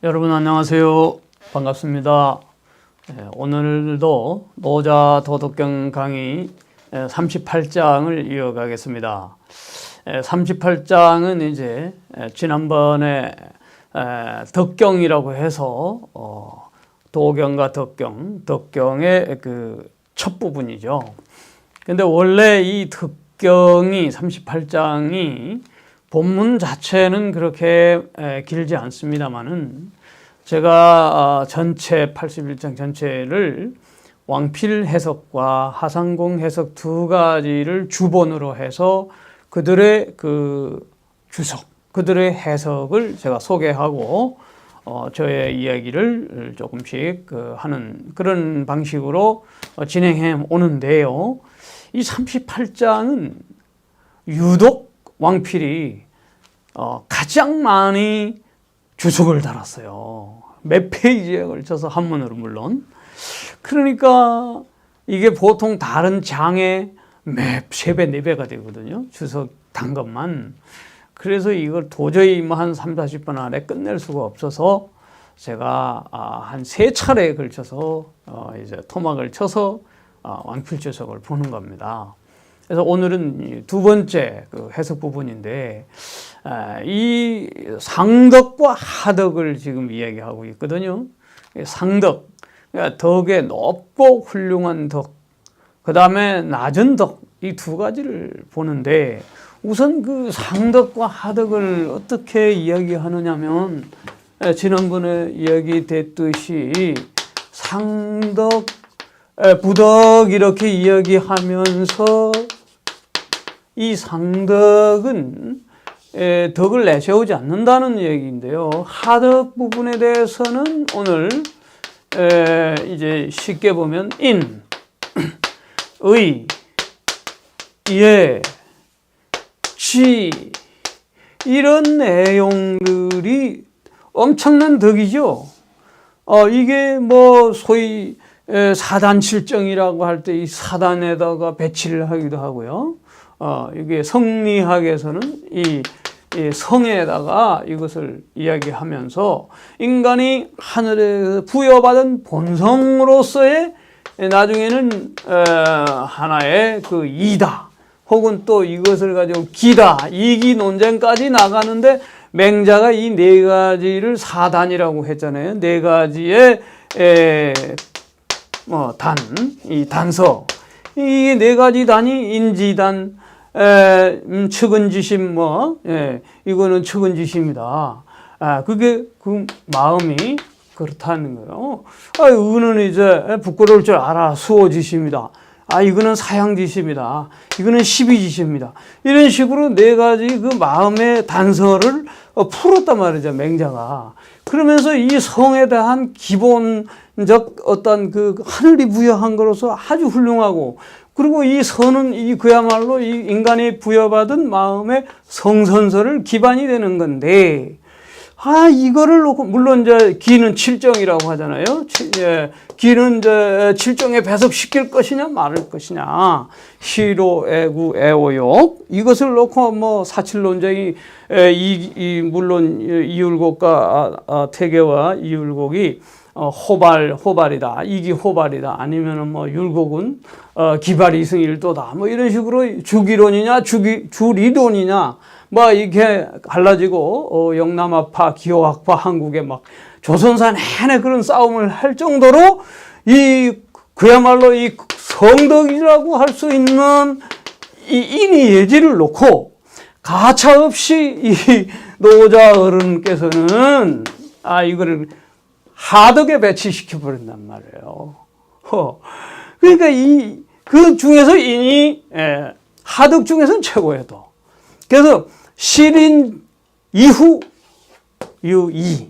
여러분 안녕하세요. 반갑습니다. 오늘도 노자 도덕경 강의 38장을 이어가겠습니다. 38장은 이제 지난번에 덕경이라고 해서 도경과 덕경의 그 첫 부분이죠. 근데 원래 이 덕경이 38장이 본문 자체는 그렇게 길지 않습니다만은 제가 전체 81장 전체를 왕필 해석과 하상공 해석 두 가지를 주본으로 해서 그들의 그 주석, 그들의 해석을 제가 소개하고 저의 이야기를 조금씩 하는 그런 방식으로 진행해 오는데요. 이 38장은 유독 왕필이 가장 많이 주석을 달았어요. 몇 페이지에 걸쳐서 한문으로 물론. 그러니까 이게 보통 다른 장의 3배, 4배가 되거든요. 주석 단 것만. 그래서 이걸 도저히 한 3, 40분 안에 끝낼 수가 없어서 제가 한 3차례에 걸쳐서 이제 토막을 쳐서 왕필 주석을 보는 겁니다. 그래서 오늘은 두 번째 그 해석 부분인데 이 상덕과 하덕을 지금 이야기하고 있거든요. 상덕, 그러니까 덕의 높고 훌륭한 덕, 그 다음에 낮은 덕, 이 두 가지를 보는데 우선 그 상덕과 하덕을 어떻게 이야기하느냐면 지난번에 이야기됐듯이 상덕, 부덕 이렇게 이야기하면서 이 상덕은 덕을 내세우지 않는다는 얘기인데요. 하덕 부분에 대해서는 오늘 이제 쉽게 보면 인, 의, 예, 지 이런 내용들이 엄청난 덕이죠. 이게 뭐 소위 사단칠정이라고 할 때 이 사단에다가 배치를 하기도 하고요. 이게 성리학에서는 이 성에다가 이것을 이야기하면서 인간이 하늘에 부여받은 본성으로서의 나중에는 하나의 그 이다. 혹은 또 이것을 가지고 기다, 이기 논쟁까지 나가는데 맹자가 이 네 가지를 사단이라고 했잖아요. 네 가지의 이 단서. 이 네 가지 단이 인지단, 측은지심, 이거는 측은지심이다. 그게 그 마음이 그렇다는 거예요. 이거는 이제 부끄러울 줄 알아. 수호지심이다. 이거는 사양지심이다. 이거는 시비지심이다. 이런 식으로 네 가지 그 마음의 단서를 풀었단 말이죠, 맹자가. 그러면서 이 성에 대한 기본적 어떤 그 하늘이 부여한 거로서 아주 훌륭하고, 그리고 이 선은 그야말로 이 인간이 부여받은 마음의 성선설을 기반이 되는 건데, 이거를 놓고, 물론 이제 기는 칠정이라고 하잖아요. 기는 이제 칠정에 배석시킬 것이냐, 말을 것이냐. 시로, 애구, 애오욕. 이것을 놓고 뭐 사칠 논쟁이, 물론 이율곡과 태계와 이율곡이 호발이다. 이기 호발이다. 아니면은 뭐 율곡은 기발이 승일도다. 뭐 이런 식으로 주기론이냐, 주리론이냐. 뭐 이렇게 갈라지고 영남학파, 기호학파, 한국에 막 조선사 내내 그런 싸움을 할 정도로 그야말로 이 성덕이라고 할 수 있는 이 인의 예지를 놓고 가차없이 이 노자 어른께서는 이거를 하덕에 배치시켜 버린단 말이에요. 그러니까 그 중에서 인이 하덕 중에서는 최고예요. 또. 그래서 실인 이후 유이,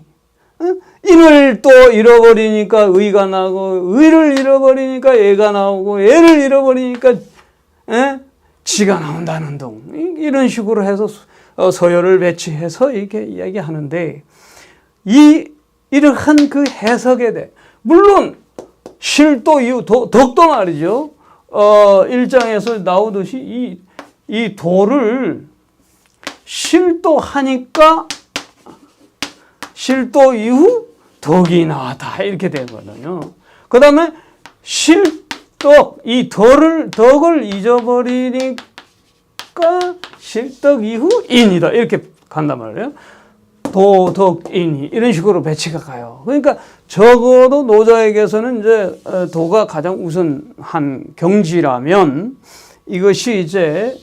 인을 또 잃어버리니까 의가 나고, 의를 잃어버리니까 애가 나오고, 애를 잃어버리니까 지가 나온다는 등, 이런 식으로 해서 서열을 배치해서 이렇게 이야기하는데, 이러한 그 해석에 대해, 물론 실도 이후 덕도 말이죠. 1장에서 나오듯이 이 도를 실도하니까 실도 이후 덕이 나왔다. 이렇게 되거든요. 그 다음에 실덕, 이 덕을 잊어버리니까 실덕 이후 인이다. 이렇게 간단 말이에요. 도덕인이 이런 식으로 배치가 가요. 그러니까 적어도 노자에게서는 이제 도가 가장 우선한 경지라면 이것이 이제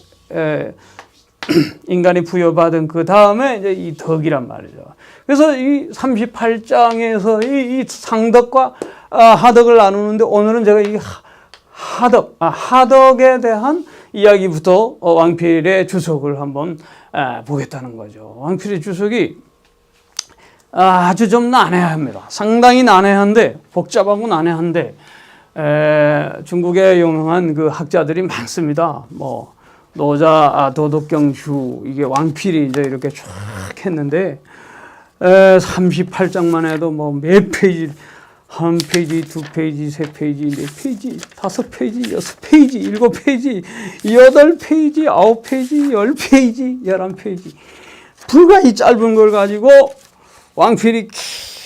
인간이 부여받은 그 다음에 이제 이 덕이란 말이죠. 그래서 이 38장에서 이 상덕과 하덕을 나누는데 오늘은 제가 이 하덕에 대한 이야기부터 왕필의 주석을 한번 보겠다는 거죠. 왕필의 주석이 아주 좀 난해합니다. 상당히 난해한데, 복잡하고 난해한데, 중국에 유명한 그 학자들이 많습니다. 뭐, 노자, 도덕경주, 이게 왕필이 이제 이렇게 쫙 했는데, 38장만 해도 뭐 몇 페이지, 한 페이지, 두 페이지, 세 페이지, 네 페이지, 다섯 페이지, 여섯 페이지, 일곱 페이지, 여덟 페이지, 아홉 페이지, 열 페이지, 11페이지. 불과 이 짧은 걸 가지고 왕필이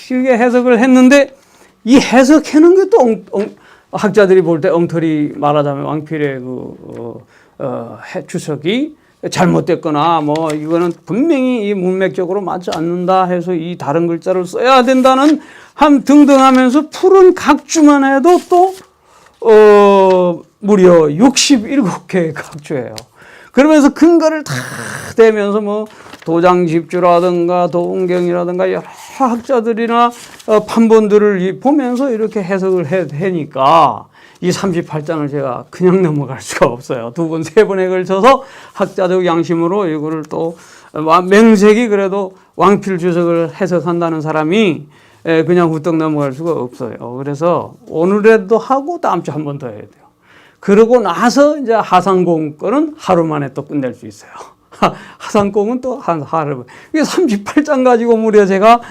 길게 해석을 했는데 이 해석하는 것도 학자들이 볼 때 엉터리 말하자면 왕필의 주석이 잘못됐거나 뭐 이거는 분명히 이 문맥적으로 맞지 않는다 해서 이 다른 글자를 써야 된다는 함 등등 하면서 푸른 각주만 해도 또 무려 67개의 각주예요. 그러면서 근거를 다 대면서 뭐 도장집주라든가 도운경이라든가 여러 학자들이나 판본들을 보면서 이렇게 해석을 해니까 이 38장을 제가 그냥 넘어갈 수가 없어요. 두 번, 세 번에 걸쳐서 학자적 양심으로 이거를 또 맹색이 그래도 왕필 주석을 해석한다는 사람이 그냥 후떡 넘어갈 수가 없어요. 그래서 오늘에도 하고 다음 주 한 번 더 해야 돼요. 그러고 나서 이제 하상공 거는 하루 만에 또 끝낼 수 있어요. 하상공은 또 한 하루. 이게 38장 가지고 무려 제가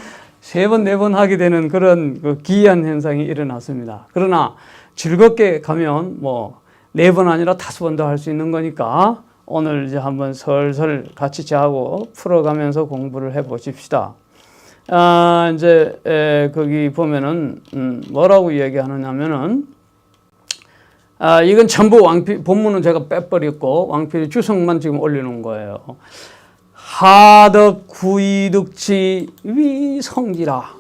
세 번, 네 번 하게 되는 그런 그 기이한 현상이 일어났습니다. 그러나 즐겁게 가면 뭐 네 번 아니라 다섯 번 더 할 수 있는 거니까 오늘 이제 한번 설설 같이 저하고 풀어가면서 공부를 해 보십시다. 이제 거기 보면은 뭐라고 얘기하느냐면은 이건 전부 왕필 본문은 제가 빼버렸고 왕필의 주석만 지금 올려놓은 거예요. 하덕 구이득지 위성지라.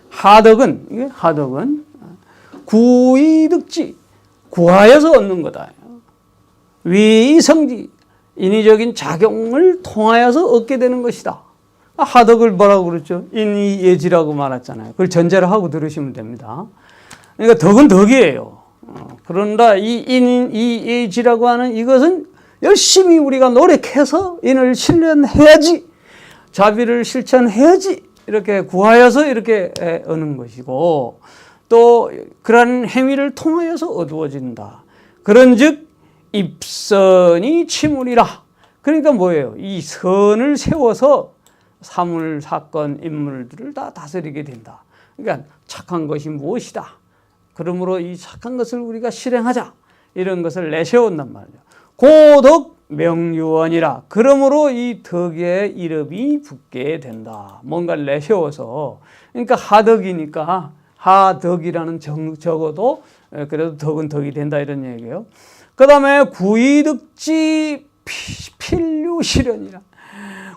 하덕은 구이득지 구하여서 얻는 거다. 위성지 인위적인 작용을 통하여서 얻게 되는 것이다. 하덕을 뭐라고 그랬죠? 인이예지라고 말했잖아요. 그걸 전제를 하고 들으시면 됩니다. 그러니까 덕은 덕이에요. 그런다 이 예지라고 하는 이것은 열심히 우리가 노력해서 인을 실현해야지, 자비를 실천해야지 이렇게 구하여서 이렇게 얻는 것이고, 또 그런 행위를 통하여서 어두워진다. 그런즉 입선이 치물이라. 그러니까 뭐예요? 이 선을 세워서 사물, 사건, 인물들을 다 다스리게 된다. 그러니까 착한 것이 무엇이다. 그러므로 이 착한 것을 우리가 실행하자. 이런 것을 내세운단 말이죠. 고덕 명유원이라. 그러므로 이 덕의 이름이 붙게 된다. 뭔가를 내세워서. 그러니까 하덕이니까 하덕이라는 적어도 그래도 덕은 덕이 된다 이런 얘기예요. 그 다음에 구이득지 필류실현이라.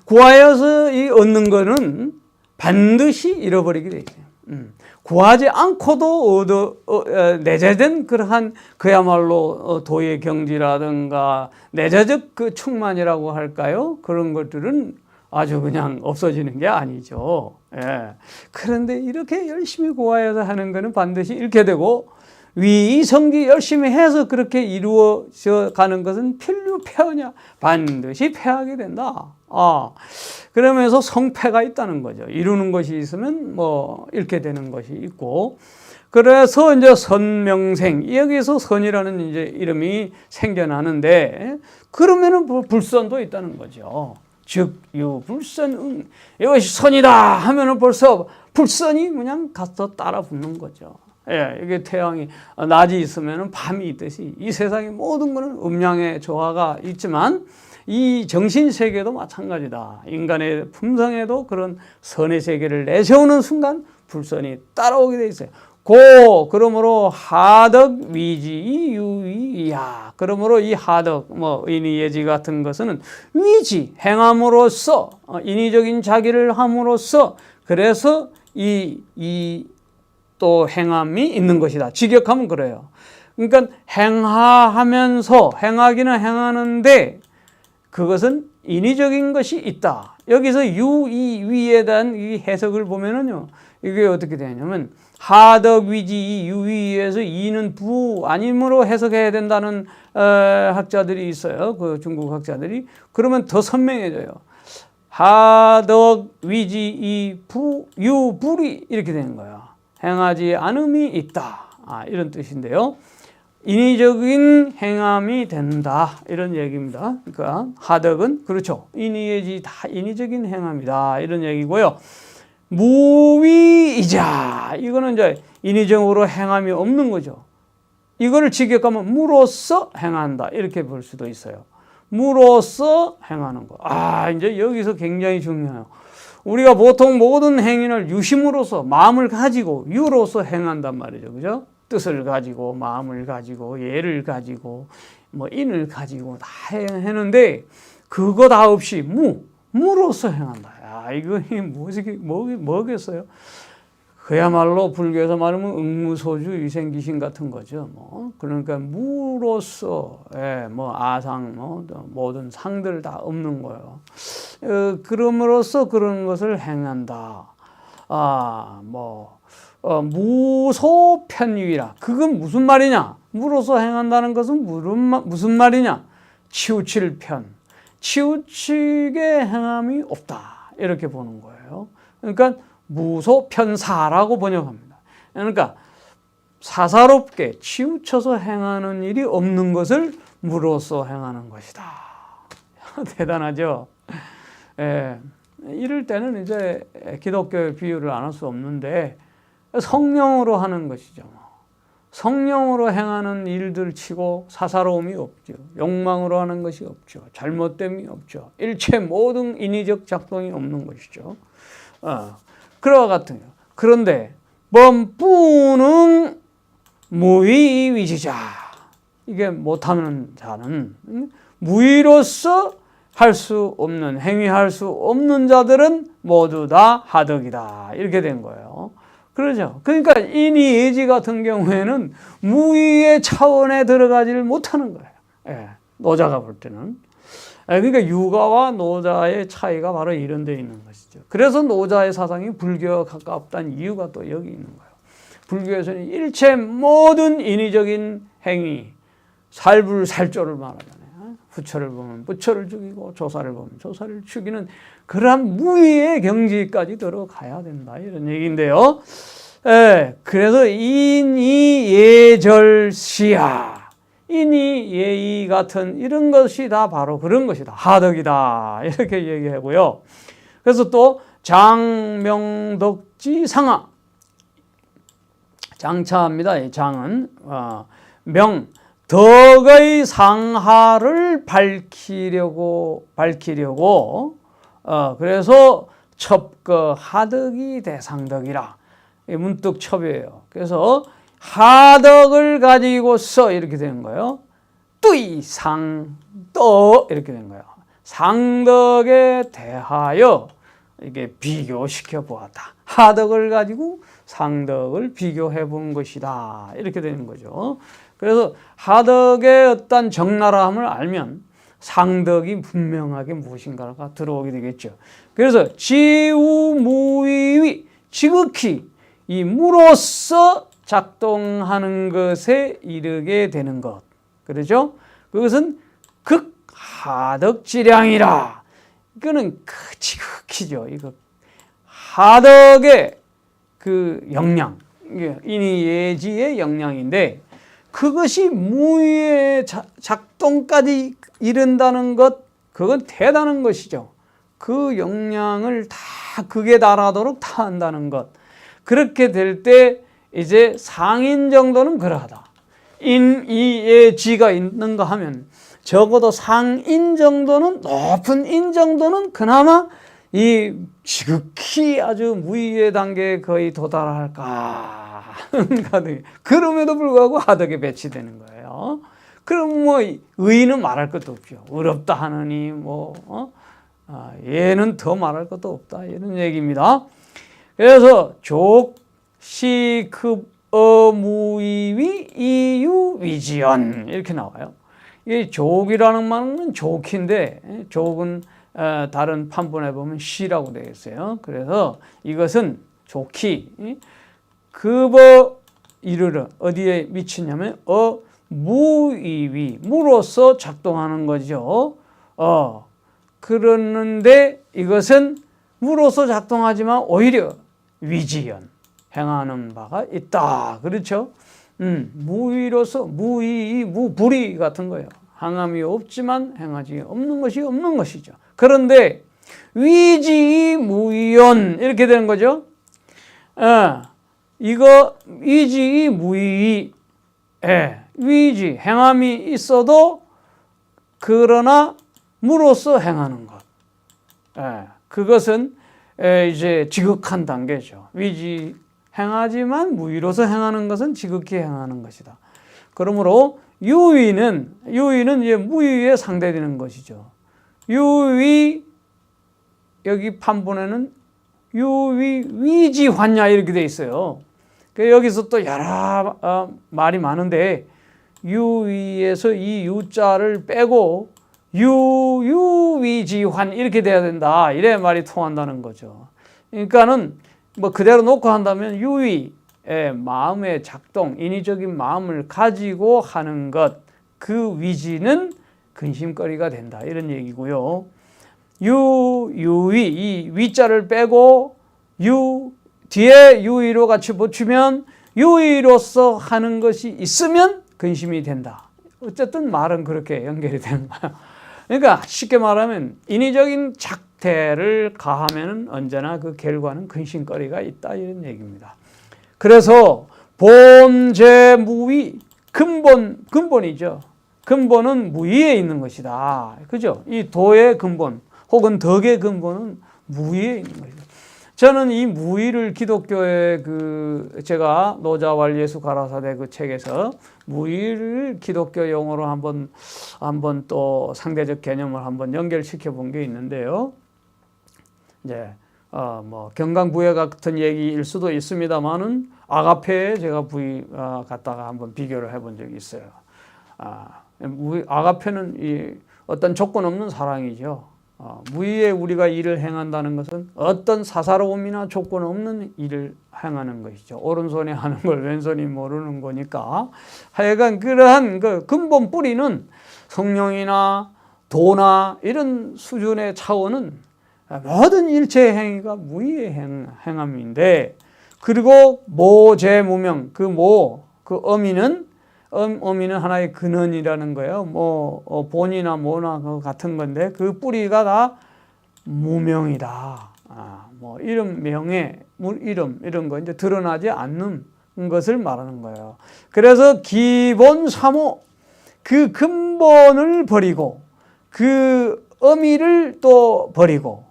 구하여서 이 얻는 거는 반드시 잃어버리게 돼 있어요. 구하지 않고도 내재된 그러한 그야말로 도의 경지라든가 내재적 그 충만이라고 할까요? 그런 것들은 아주 그냥 없어지는 게 아니죠. 예. 그런데 이렇게 열심히 구하여서 하는 거는 반드시 잃게 되고, 위성지 열심히 해서 그렇게 이루어져 가는 것은 필류패하냐, 반드시 패하게 된다. 그러면서 성패가 있다는 거죠. 이루는 것이 있으면 뭐 잃게 되는 것이 있고, 그래서 이제 선명생, 여기서 선이라는 이제 이름이 생겨나는데, 그러면은 불선도 있다는 거죠. 즉, 유불선응. 이것이 선이다 하면은 벌써 불선이 그냥 가서 따라 붙는 거죠. 예, 이게 태양이 낮이 있으면은 밤이 있듯이 이 세상의 모든 것은 음양의 조화가 있지만 이 정신세계도 마찬가지다. 인간의 품성에도 그런 선의 세계를 내세우는 순간 불선이 따라오게 돼 있어요. 그러므로 하덕 위지 유위야. 그러므로 이 하덕, 인의 예지 같은 것은 위지, 행함으로써, 인위적인 자기를 함으로써, 그래서 또 행함이 있는 것이다. 직역하면 그래요. 그러니까 행하하면서, 행하기는 행하는데 그것은 인위적인 것이 있다. 여기서 유위에 대한 이 해석을 보면은요, 이게 어떻게 되냐면 하덕 위지 유위에서 이는 부 아님으로 해석해야 된다는 학자들이 있어요. 그 중국 학자들이. 그러면 더 선명해져요. 하덕 위지 유불이 이렇게 되는 거예요. 행하지 않음이 있다. 이런 뜻인데요. 인위적인 행함이 된다. 이런 얘기입니다. 그러니까 하덕은 그렇죠. 인위예지 다 인위적인 행함이다. 이런 얘기고요. 무위이자. 이거는 이제 인위적으로 행함이 없는 거죠. 이거를 직역하면 무로서 행한다. 이렇게 볼 수도 있어요. 무로서 행하는 거. 이제 여기서 굉장히 중요해요. 우리가 보통 모든 행위를 유심으로서 마음을 가지고 유로서 행한단 말이죠. 그죠? 뜻을 가지고 마음을 가지고 예를 가지고 인을 가지고 다 하는데 그거 다 없이 무로서 행한다. 이거 뭐겠어요? 그야말로 불교에서 말하면 응무소주 위생귀신 같은 거죠. 그러니까 무로서 아상 모든 상들 다 없는 거예요. 그럼으로써 그런 것을 행한다. 무소편유이라. 그건 무슨 말이냐? 무로서 행한다는 것은 무슨 말이냐? 치우칠 편. 치우치게 행함이 없다. 이렇게 보는 거예요. 그러니까 무소편사라고 번역합니다. 그러니까 사사롭게 치우쳐서 행하는 일이 없는 것을 무로서 행하는 것이다. 대단하죠? 이럴 때는 이제 기독교의 비유를 안 할 수 없는데 성령으로 하는 것이죠. 성령으로 행하는 일들 치고 사사로움이 없죠. 욕망으로 하는 것이 없죠. 잘못됨이 없죠. 일체 모든 인위적 작동이 없는 것이죠. 그와 같은 거. 그런데 범뿌능 무위위지자. 이게 못하는 자는 무위로서 할 수 없는, 행위할 수 없는 자들은 모두 다 하덕이다. 이렇게 된 거예요. 그러죠. 그러니까 인의예지 같은 경우에는 무위의 차원에 들어가지를 못하는 거예요. 노자가 볼 때는. 그러니까 유가와 노자의 차이가 바로 이런 데 있는 것이죠. 그래서 노자의 사상이 불교와 가깝다는 이유가 또 여기 있는 거예요. 불교에서는 일체 모든 인위적인 행위, 살불살조를 말하잖아요. 부처를 보면 부처를 죽이고 조사를 보면 조사를 죽이는 그러한 무위의 경지까지 들어가야 된다. 이런 얘기인데요. 그래서 인이예절시야. 인이 예의 같은 이런 것이 다 바로 그런 것이다. 하덕이다. 이렇게 얘기하고요. 그래서 또 장명덕지상하. 장차합니다. 장은 덕의 상하를 밝히려고 그래서 첩거 하덕이 대상덕이라. 문득 첩이에요. 그래서 하덕을 가지고서 이렇게 되는 거예요. 뚜이상떠 이렇게 되는 거예요. 상덕에 대하여 이게 비교시켜 보았다. 하덕을 가지고 상덕을 비교해 본 것이다. 이렇게 되는 거죠. 그래서 하덕의 어떤 적나라함을 알면 상덕이 분명하게 무엇인가가 들어오게 되겠죠. 그래서 지우무위위, 지극히 이 무로서 작동하는 것에 이르게 되는 것. 그렇죠? 그것은 극하덕지량이라. 이거는 지극히죠. 이거 하덕의 그 역량, 인의예지의 역량인데 그것이 무위의 작동까지 이른다는 것, 그건 대단한 것이죠. 그 역량을 다 극에 달하도록 다 한다는 것. 그렇게 될 때 이제 상인 정도는 그러하다. 인이예지가 있는가 하면 적어도 상인 정도는, 높은 인 정도는 그나마 이 지극히 아주 무의의 단계에 거의 도달할까 하는 그럼에도 불구하고 하덕에 배치되는 거예요. 그럼 뭐 의는 말할 것도 없죠. 어렵다 하느니 얘는 더 말할 것도 없다 이런 얘기입니다. 그래서 족, 시, 급, 무의위, 이유, 위지연 이렇게 나와요. 이 족이라는 말은 족인데 족은 다른 판본에 보면 시라고 되어 있어요. 그래서 이것은 족히 급어 이르러 어디에 미치냐면 무의위 무로서 작동하는 거죠. 그러는데 이것은 무로서 작동하지만 오히려 위지연 행하는 바가 있다. 그렇죠? 무의로서 무의, 무불의 같은 거예요. 행함이 없지만 행하지 없는 것이 없는 것이죠. 그런데 위지 무의연 이렇게 되는 거죠. 이거 위지 무의, 위지 행함이 있어도 그러나 무로서 행하는 것. 그것은 이제 지극한 단계죠. 위지 행하지만 무의로서 행하는 것은 지극히 행하는 것이다. 그러므로 유의는 이제 무의에 상대되는 것이죠. 유의 여기 판본에는 유의 위지환야 이렇게 돼 있어요. 여기서 또 여러 말이 많은데 유의에서 이 유자를 빼고 유위지환 이렇게 돼야 된다. 이래 말이 통한다는 거죠. 그러니까는 뭐 그대로 놓고 한다면 유의 마음의 작동, 인위적인 마음을 가지고 하는 것, 그 위지는 근심거리가 된다. 이런 얘기고요. 유의, 이 위자를 빼고 뒤에 유의로 같이 붙이면 유의로서 하는 것이 있으면 근심이 된다. 어쨌든 말은 그렇게 연결이 되는 거예요. 그러니까 쉽게 말하면 인위적인 작태를 가하면 언제나 그 결과는 근심거리가 있다 이런 얘기입니다. 그래서 본제무의 근본이죠. 근본은 무의에 있는 것이다. 그죠? 이 도의 근본 혹은 덕의 근본은 무의에 있는 것이다. 저는 이 무의를 기독교의 제가 노자왈예수 가라사대 그 책에서 무의를 기독교 용어로 한번 또 상대적 개념을 한번 연결시켜 본 게 있는데요. 이제 뭐 경강부회 같은 얘기일 수도 있습니다만은 아가페에 제가 부의 갖다가 한번 비교를 해본 적이 있어요. 아가페는 이 어떤 조건 없는 사랑이죠. 무의에 우리가 일을 행한다는 것은 어떤 사사로움이나 조건 없는 일을 행하는 것이죠. 오른손이 하는 걸 왼손이 모르는 거니까. 하여간 그러한 그 근본 뿌리는 성령이나 도나 이런 수준의 차원은 모든 일체 행위가 무의의 행함인데, 그리고 모제무명, 그 어미는 하나의 근원이라는 거예요. 본이나 모나 같은 건데 그 뿌리가 다 무명이다. 이름, 명예, 이름 이런 거 이제 드러나지 않는 것을 말하는 거예요. 그래서 기본 사모, 그 근본을 버리고 그 어미를 또 버리고,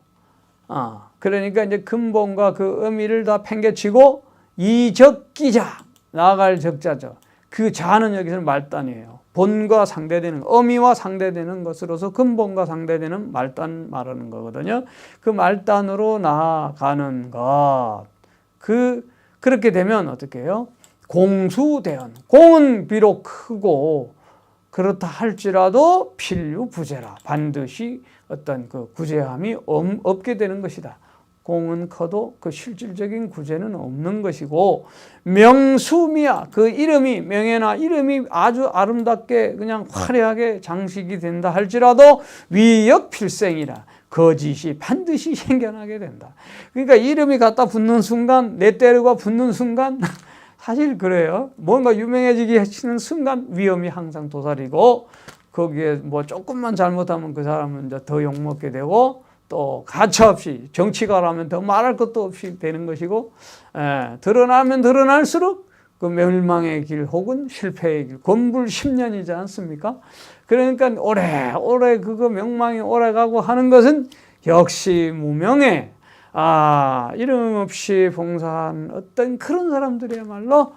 그러니까 이제 근본과 그 어미를 다 팽개치고 이적기자, 나아갈 적자죠. 그 자는 여기서는 말단이에요. 본과 상대되는, 어미와 상대되는 것으로서 근본과 상대되는 말단 말하는 거거든요. 그 말단으로 나아가는 것. 그렇게 되면 어떻게 해요? 공수대언. 공은 비록 크고 그렇다 할지라도 필유부재라. 반드시 어떤 그 구제함이 없게 되는 것이다. 공은 커도 그 실질적인 구제는 없는 것이고, 명수미야, 그 이름이, 명예나 이름이 아주 아름답게 그냥 화려하게 장식이 된다 할지라도 위역필생이라. 거짓이 반드시 생겨나게 된다. 그러니까 이름이 갖다 붙는 순간, 내 때려가 붙는 순간 사실 그래요. 뭔가 유명해지게 하시는 순간 위험이 항상 도사리고, 거기에 뭐 조금만 잘못하면 그 사람은 이제 더 욕먹게 되고, 또 가차없이 정치가라면 더 말할 것도 없이 되는 것이고, 드러나면 드러날수록 그 멸망의 길 혹은 실패의 길, 건불 10년이지 않습니까? 그러니까 오래 그거 명망이 오래 가고 하는 것은 역시 무명의 이름 없이 봉사한 어떤 그런 사람들이야말로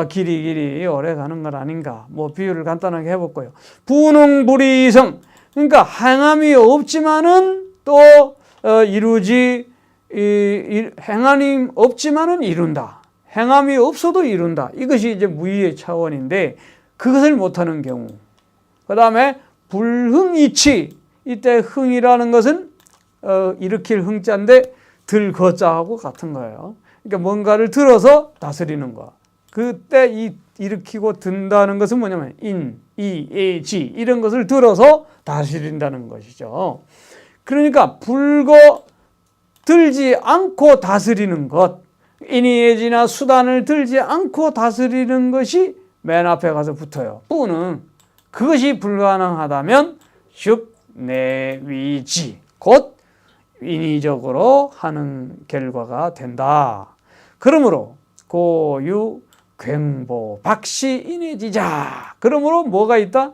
길이 오래 가는 것 아닌가. 뭐 비유를 간단하게 해볼까요? 부능불이성. 그러니까 행함이 없지만은 또 행함이 없지만은 이룬다. 행함이 없어도 이룬다. 이것이 이제 무의의 차원인데 그것을 못하는 경우. 그 다음에 불흥이치. 이때 흥이라는 것은 일으킬 흥자인데 들거자하고 같은 거예요. 그러니까 뭔가를 들어서 다스리는 거. 그때 일으키고 든다는 것은 뭐냐면 지 이런 것을 들어서 다스린다는 것이죠. 그러니까 들지 않고 다스리는 것, 인의예지나 수단을 들지 않고 다스리는 것이 맨 앞에 가서 붙어요. 부는 그것이 불가능하다면 즉 내위지 곧 인위적으로 하는 결과가 된다. 그러므로 고유 굉보 박시 인해지자. 그러므로 뭐가 있다?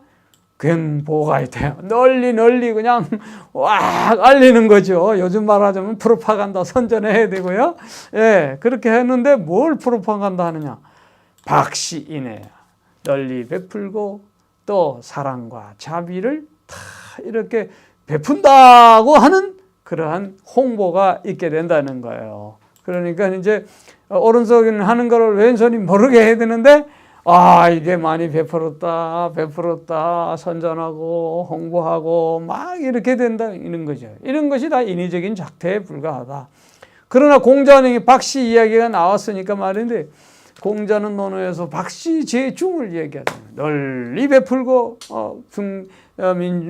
굉보가 있대요. 널리 그냥 와 알리는 거죠. 요즘 말하자면 프로파간다 선전해야 되고요. 예, 그렇게 했는데 뭘 프로파간다 하느냐? 박시인해 널리 베풀고 또 사랑과 자비를 다 이렇게 베푼다고 하는 그러한 홍보가 있게 된다는 거예요. 그러니까 이제 오른손이 하는 거를 왼손이 모르게 해야 되는데 이게 많이 베풀었다 선전하고 홍보하고 막 이렇게 된다는 거죠. 이런 것이 다 인위적인 작태에 불과하다. 그러나 공자는 박씨 이야기가 나왔으니까 말인데 공자는 논어에서 박씨 제중을 얘기하잖아요. 널리 베풀고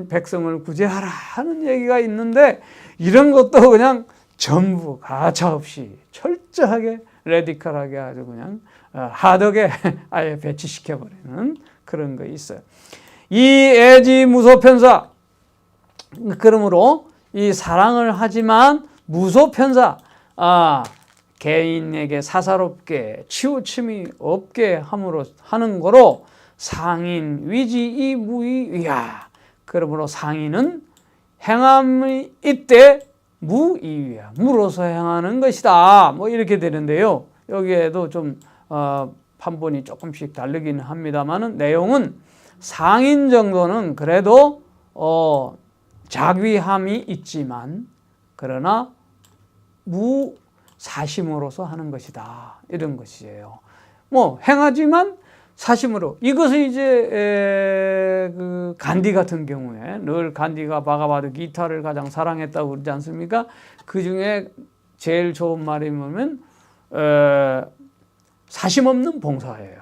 백성을 구제하라 하는 얘기가 있는데 이런 것도 그냥 전부 가차없이 철저하게 레디컬하게 아주 그냥 하덕에 아예 배치시켜버리는 그런 거 있어요. 이 애지 무소편사. 그러므로 이 사랑을 하지만 무소편사, 개인에게 사사롭게 치우침이 없게 함으로 하는 거로 상인 위지이 무이위야. 그러므로 상인은 행함이 이때 무이위야. 무로서 행하는 것이다. 뭐 이렇게 되는데요. 여기에도 좀 판본이 조금씩 다르긴 합니다만은 내용은 상인 정도는 그래도 자귀함이 있지만 그러나 무사심으로서 하는 것이다. 이런 것이에요. 뭐 행하지만 사심으로. 이것은 이제 그 간디 같은 경우에 늘 간디가 바가바드 기타를 가장 사랑했다고 그러지 않습니까? 그 중에 제일 좋은 말이 뭐냐면 사심 없는 봉사예요.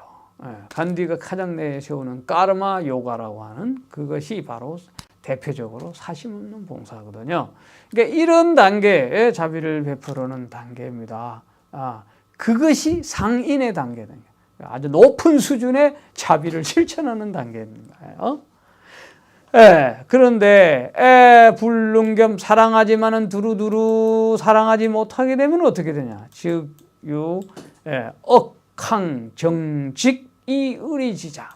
간디가 가장 내세우는 까르마 요가라고 하는 그것이 바로 대표적으로 사심 없는 봉사거든요. 그러니까 이런 단계의 자비를 베푸려는 단계입니다. 그것이 상인의 단계다. 아주 높은 수준의 자비를 실천하는 단계인가요? 그런데 불능겸 사랑하지만은 두루두루 사랑하지 못하게 되면 어떻게 되냐? 즉 억항 정직 이의리지자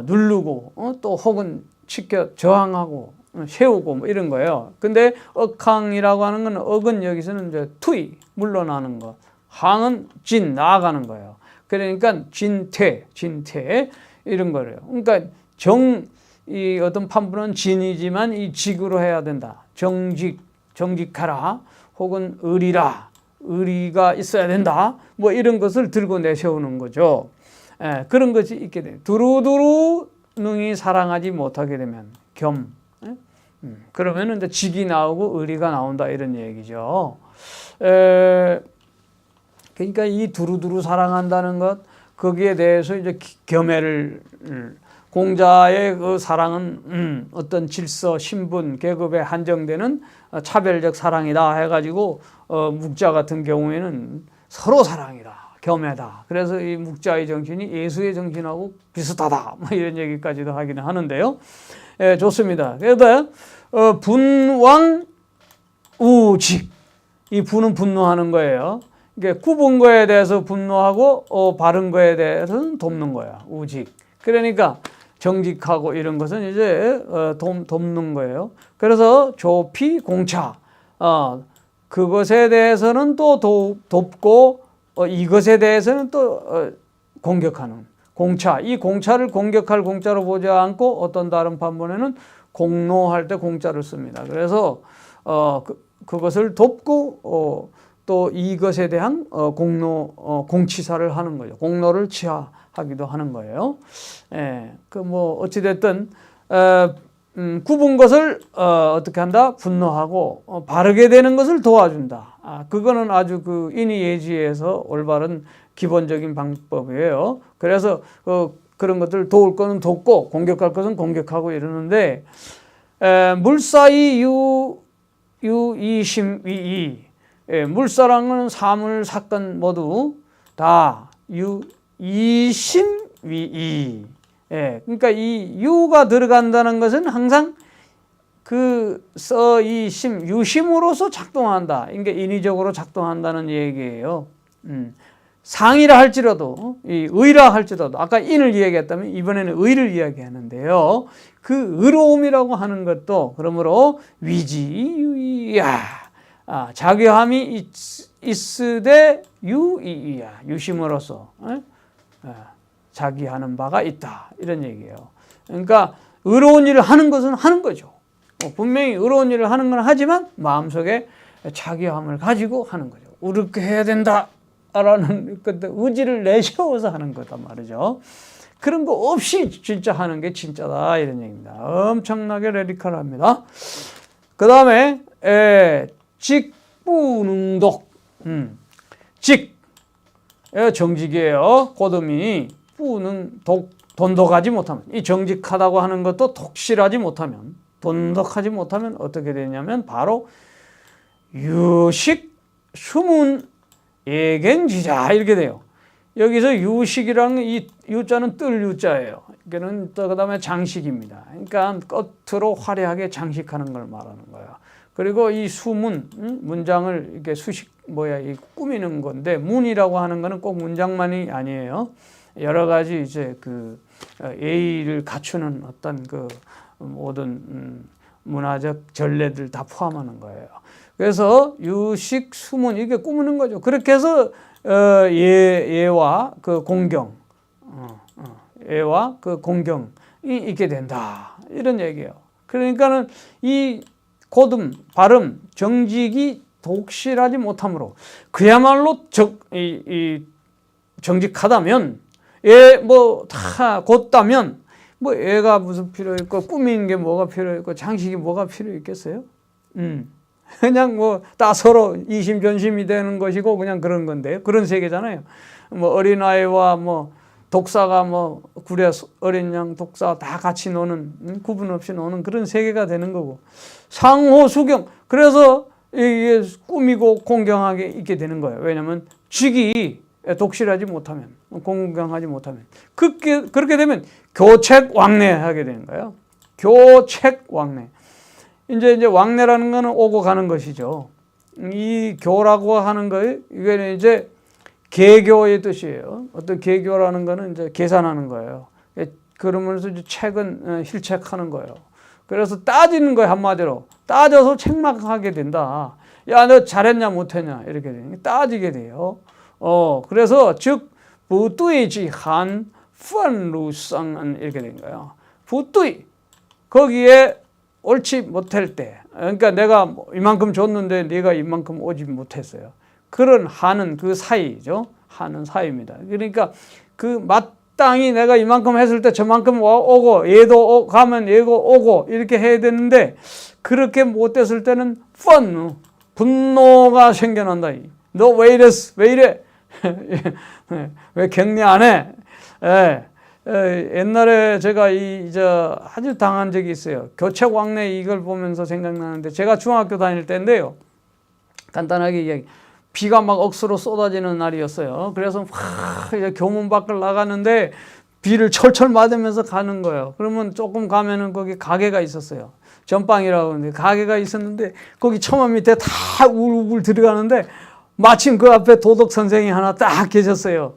누르고 또 혹은 치켜 저항하고 세우고 뭐 이런 거예요. 근데 억항이라고 하는 건 억은 여기서는 이제 투이 물러나는 거, 항은 진 나아가는 거예요. 그러니까 진퇴 이런 거래요. 그러니까 이 어떤 판부는 진이지만 이 직으로 해야 된다. 정직하라 혹은 의리라. 의리가 있어야 된다. 뭐 이런 것을 들고 내세우는 거죠. 그런 것이 있게 돼요. 두루두루 능히 사랑하지 못하게 되면 그러면은 이제 직이 나오고 의리가 나온다 이런 얘기죠. 그러니까 이 두루두루 사랑한다는 것 거기에 대해서 이제 겸해를 공자의 그 사랑은 어떤 질서, 신분, 계급에 한정되는 차별적 사랑이다 해가지고 묵자 같은 경우에는 서로 사랑이다, 겸해다. 그래서 이 묵자의 정신이 예수의 정신하고 비슷하다. 뭐 이런 얘기까지도 하기는 하는데요. 좋습니다. 그래서 분왕 우직. 이 분은 분노하는 거예요. 이게 굽은 거에 대해서 분노하고 바른 거에 대해서는 돕는 거야. 우직. 그러니까 정직하고 이런 것은 이제 돕는 거예요. 그래서 조피 공차. 그것에 대해서는 또 돕고 이것에 대해서는 또 공격하는 공차. 이 공차를 공격할 공짜로 보지 않고 어떤 다른 판본에는 공노할 때 공짜를 씁니다. 그래서 그것을 돕고 또 이것에 대한 공치사를 하는 거죠. 공로를 취하기도 하는 거예요. 예, 그 뭐 어찌됐든 굽은 것을 어떻게 한다? 분노하고 바르게 되는 것을 도와준다. 그거는 아주 그 인의예지에서 올바른 기본적인 방법이에요. 그래서 그런 것들 도울 거는 돕고 공격할 것은 공격하고 이러는데 물사이 유이심위이. 물사랑은 사물 사건 모두 다 이심위이. 그러니까 이 유가 들어간다는 것은 항상 그 서이심 유심으로서 작동한다. 이게 인위적으로 작동한다는 얘기예요. 상이라 할지라도 이 의라 할지라도 아까 인을 이야기했다면 이번에는 의를 이야기하는데요. 그 의로움이라고 하는 것도 그러므로 위지유이야. 자교함이 있으되 유이야. 유심으로서 자기하는 바가 있다. 이런 얘기예요. 그러니까 의로운 일을 하는 것은 하는 거죠. 분명히 의로운 일을 하는 건 하지만 마음속에 자기함을 가지고 하는 거죠. 이렇게 해야 된다. 라는 의지를 내세워서 하는 거단 말이죠. 그런 거 없이 진짜 하는 게 진짜다 이런 얘기입니다. 엄청나게 레디컬합니다. 그 다음에 직부능독. 직 정직이에요. 고듬이 뿌능 돈독하지 못하면, 이 정직하다고 하는 것도 독실하지 못하면, 돈독하지 못하면 어떻게 되냐면 바로 유식 수문 예갱지자 이렇게 돼요. 여기서 유식이랑 이 유자는 뜰 유자예요. 이거는 또 그다음에 장식입니다. 그러니까 겉으로 화려하게 장식하는 걸 말하는 거예요. 그리고 이 수문 문장을 이렇게 이 꾸미는 건데 문이라고 하는 거는 꼭 문장만이 아니에요. 여러 가지 이제 그 예의를 갖추는 어떤 그 모든 문화적 전례들 다 포함하는 거예요. 그래서 유식, 수문 이게 꾸미는 거죠. 그렇게 해서 예와 그 공경, 예와 그 공경이 있게 된다 이런 얘기예요. 그러니까는 이 고듬, 발음, 정직이 독실하지 못함으로 그야말로 정직하다면 뭐 다 곧다면 뭐 애가 무슨 필요 있고 꾸미는 게 뭐가 필요 있고 장식이 뭐가 필요 있겠어요? 그냥 뭐 다 서로 이심전심이 되는 것이고 그냥 그런 건데요. 그런 세계잖아요. 뭐 어린아이와 뭐 독사가 뭐 구려 어린 양 독사 다 같이 노는 구분 없이 노는 그런 세계가 되는 거고 상호수경. 그래서 이게 꾸미고 공경하게 있게 되는 거예요. 왜냐하면 직이 독실하지 못하면 공경하지 못하면 그렇게 되면 교책왕래하게 되는 거예요. 교책왕래. 이제 왕래라는 거는 오고 가는 것이죠. 이 교라고 하는 거예요. 이게 이제 계교의 뜻이에요. 어떤 계교라는 거는 이제 계산하는 거예요. 그러면서 이제 책은 실책하는 거예요. 그래서 따지는 거예요. 한마디로 따져서 책망하게 된다. 야, 너 잘했냐 못했냐 이렇게 되니까 따지게 돼요. 그래서 즉 부뚜이지한 펀루쌍은 이렇게 된 거예요. 부뚜이 거기에 옳지 못할 때, 그러니까 내가 이만큼 줬는데 네가 이만큼 오지 못했어요. 그런 하는 그 사이죠. 하는 사이입니다. 그러니까 그 마땅히 내가 이만큼 했을 때 저만큼 오고 얘도 가면 얘도 오고 이렇게 해야 되는데 그렇게 못됐을 때는 분노가 생겨난다. 너 왜 이랬어? 왜 이래? 왜 격려 안 해? 옛날에 제가 아주 당한 적이 있어요. 교책왕래 이걸 보면서 생각나는데 제가 중학교 다닐 때인데요. 간단하게 이야기. 비가 막 억수로 쏟아지는 날이었어요. 그래서 막 교문 밖을 나가는데 비를 철철 맞으면서 가는 거예요. 그러면 조금 가면은 거기 가게가 있었어요. 전방이라고 하는데 가게가 있었는데 거기 처마 밑에 다 우글우글 들어가는데 마침 그 앞에 도덕 선생이 하나 딱 계셨어요.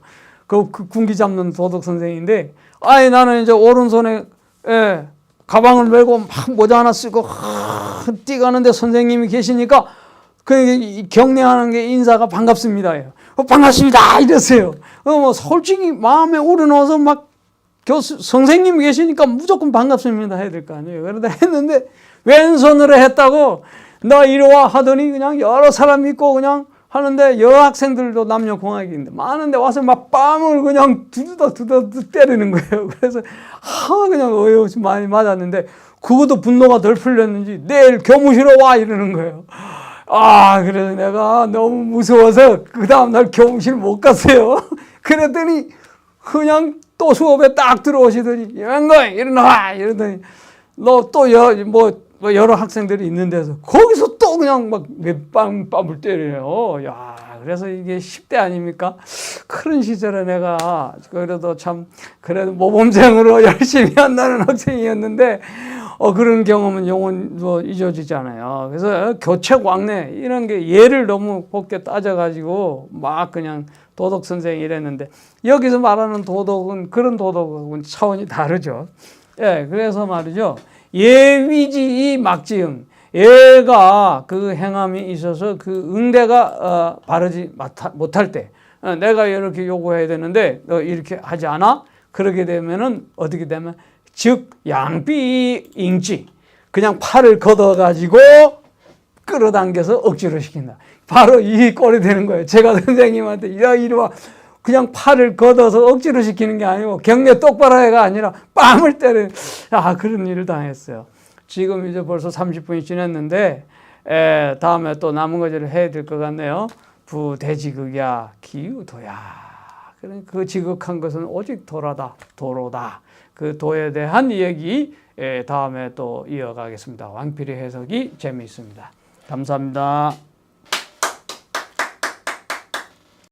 그 군기 잡는 도덕 선생인데, 아이 나는 이제 오른손에 가방을 메고 막 모자 하나 쓰고 뛰가는데 선생님이 계시니까 그 경례하는 게 인사가 반갑습니다. 반갑습니다 이랬어요. 뭐 솔직히 마음에 우러나와서 막 선생님이 계시니까 무조건 반갑습니다 해야 될 거 아니에요. 그러다 했는데 왼손으로 했다고 너 이리 와 하더니 그냥 여러 사람 있고 그냥 하는데 여학생들도 남녀 공학인데 많은데 와서 막 뺨을 그냥 두드다 때리는 거예요. 그래서 그냥 어이없이 많이 맞았는데 그것도 분노가 덜 풀렸는지 내일 교무실에 와 이러는 거예요. 그래서 내가 너무 무서워서 그 다음날 교무실 못 갔어요. 그랬더니 그냥 또 수업에 딱 들어오시더니 웬거야 일어나 이러더니 너 또 여러 학생들이 있는 데서 거기서 또 그냥 막 뺨을 때려요. 야, 그래서 이게 10대 아닙니까? 그런 시절에 내가 그래도 참 그래도 모범생으로 열심히 한다는 학생이었는데 그런 경험은 영원히 잊어지지 않아요. 그래서 교체 광래 이런 게 예를 너무 곱게 따져가지고 막 그냥 도덕 선생이 이랬는데 여기서 말하는 도덕은 그런 도덕은 차원이 다르죠. 예, 그래서 말이죠. 예위지 막지응. 얘가 그 행함이 있어서 그 응대가 바르지 못할 때 내가 이렇게 요구해야 되는데 너 이렇게 하지 않아? 그러게 되면은 어떻게 되면 즉 양비잉지 그냥 팔을 걷어가지고 끌어당겨서 억지로 시킨다. 바로 이 꼴이 되는 거예요. 제가 선생님한테 야 이리 와 그냥 팔을 걷어서 억지로 시키는 게 아니고 경례 똑바로 해가 아니라 뺨을 때리는 그런 일을 당했어요. 지금 이제 벌써 30분이 지났는데 다음에 또 남은 거지를 해야 될 것 같네요. 부대지극이야 기우도야. 그 지극한 것은 오직 도로다. 그 도에 대한 얘기 다음에 또 이어가겠습니다. 왕필의 해석이 재미있습니다. 감사합니다.